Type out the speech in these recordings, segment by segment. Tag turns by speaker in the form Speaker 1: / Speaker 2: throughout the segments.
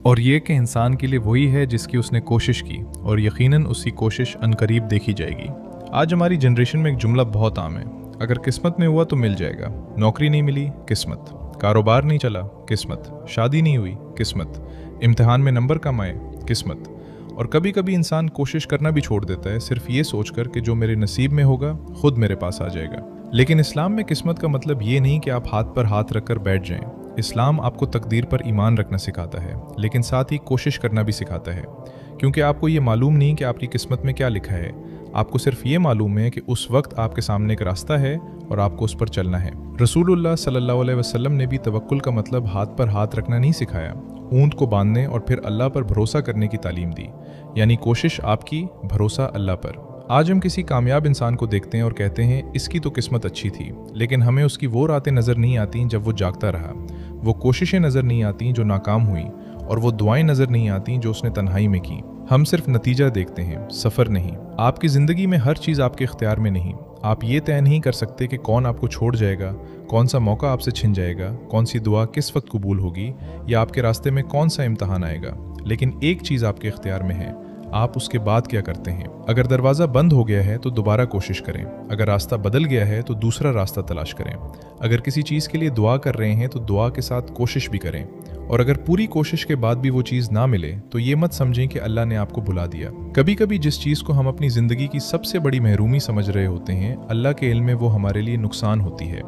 Speaker 1: اور یہ کہ انسان کے لیے وہی ہے जिसकी उसने कोशिश की और यकीनन उसकी कोशिश अनकरीब देखी जाएगी। आज हमारी जनरेशन में एक जुमला बहुत आम है, अगर किस्मत में हुआ तो मिल जाएगा। नौकरी नहीं मिली, किस्मत। कारोबार नहीं चला, किस्मत। शादी नहीं हुई, किस्मत। इम्तिहान में नंबर कम आए, किस्मत। और कभी कभी इंसान कोशिश करना भी छोड़ देता है, सिर्फ ये सोचकर कि जो मेरे नसीब में होगा खुद मेरे पास आ जाएगा। लेकिन इस्लाम में किस्मत का मतलब ये नहीं कि आप हाथ पर हाथ रखकर बैठ जाएं। इस्लाम आपको तकदीर पर ईमान रखना सिखाता है, लेकिन साथ ही कोशिश करना भी सिखाता है, क्योंकि आपको ये मालूम नहीं कि आपकी किस्मत में क्या लिखा है। आपको सिर्फ ये मालूम है कि उस वक्त आपके सामने एक रास्ता है और आपको उस पर चलना है। रसूलुल्लाह सल्लल्लाहु अलैहि वसल्लम ने भी तवक्कुल का मतलब हाथ पर हाथ रखना नहीं सिखाया, ऊंट को बांधने और फिर अल्लाह पर भरोसा करने की तालीम दी, यानी कोशिश आपकी, भरोसा अल्लाह पर। आज हम किसी कामयाब इंसान को देखते हैं और कहते हैं इसकी तो किस्मत अच्छी थी, लेकिन हमें उसकी वो रातें नज़र नहीं आती जब वो जागता रहा, वो कोशिशें नज़र नहीं आती जो नाकाम हुई, और वो दुआएं नज़र नहीं आती जो उसने तन्हाई में की। हम सिर्फ नतीजा देखते हैं, सफ़र नहीं। आपकी ज़िंदगी में हर चीज़ आपके इख्तियार में नहीं। आप ये तय नहीं कर सकते कि कौन आपको छोड़ जाएगा, कौन सा मौका आपसे छिन जाएगा, कौन सी दुआ किस वक्त कबूल होगी, या आपके रास्ते में कौन सा इम्तहान आएगा। लेकिन एक चीज़ आपके इख्तियार में है, आप उसके बाद क्या करते हैं। अगर दरवाज़ा बंद हो गया है तो दोबारा कोशिश करें, अगर रास्ता बदल गया है तो दूसरा रास्ता तलाश करें। अगर किसी चीज़ के लिए दुआ कर रहे हैं तो दुआ के साथ कोशिश भी करें, और अगर पूरी कोशिश के बाद भी वो चीज़ ना मिले तो ये मत समझें कि अल्लाह ने आपको भुला दिया। कभी कभी जिस चीज़ को हम अपनी ज़िंदगी की सबसे बड़ी महरूमी समझ रहे होते हैं, अल्लाह के इल्म में वो हमारे लिए नुकसान होती है।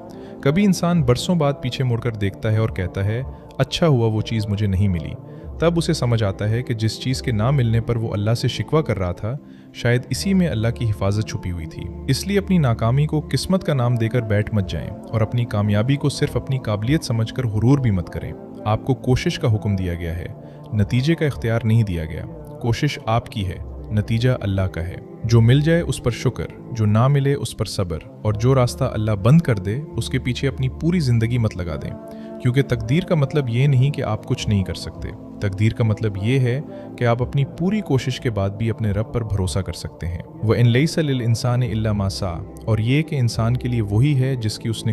Speaker 1: कभी इंसान बरसों बाद पीछे मुड़कर देखता है और कहता है अच्छा हुआ वो चीज़ मुझे नहीं मिली। तब उसे समझ आता है कि जिस चीज़ के ना मिलने पर वो अल्लाह से शिकवा कर रहा था, शायद इसी में अल्लाह की हिफाजत छुपी हुई थी। इसलिए अपनी नाकामी को किस्मत का नाम देकर बैठ मत जाएं, और अपनी कामयाबी को सिर्फ अपनी काबिलियत समझकर हुरूर भी मत करें। आपको कोशिश का हुक्म दिया गया है, नतीजे का इख्तियार नहीं दिया गया। कोशिश आपकी है, नतीजा अल्लाह का है। जो मिल जाए उस पर शुक्र, जो ना मिले उस पर सब्र, और जो रास्ता अल्लाह बंद कर दे उसके पीछे अपनी पूरी ज़िंदगी मत लगा दें, क्योंकि तकदीर का मतलब ये नहीं कि आप कुछ नहीं कर सकते। तकदीर का मतलब ये है कि आप अपनी पूरी कोशिश के बाद भी अपने रब पर भरोसा कर सकते हैं। व इन लैसा लिल इंसानि इल्ला मा सा, और ये कि इंसान के लिए वही है जिसकी उसने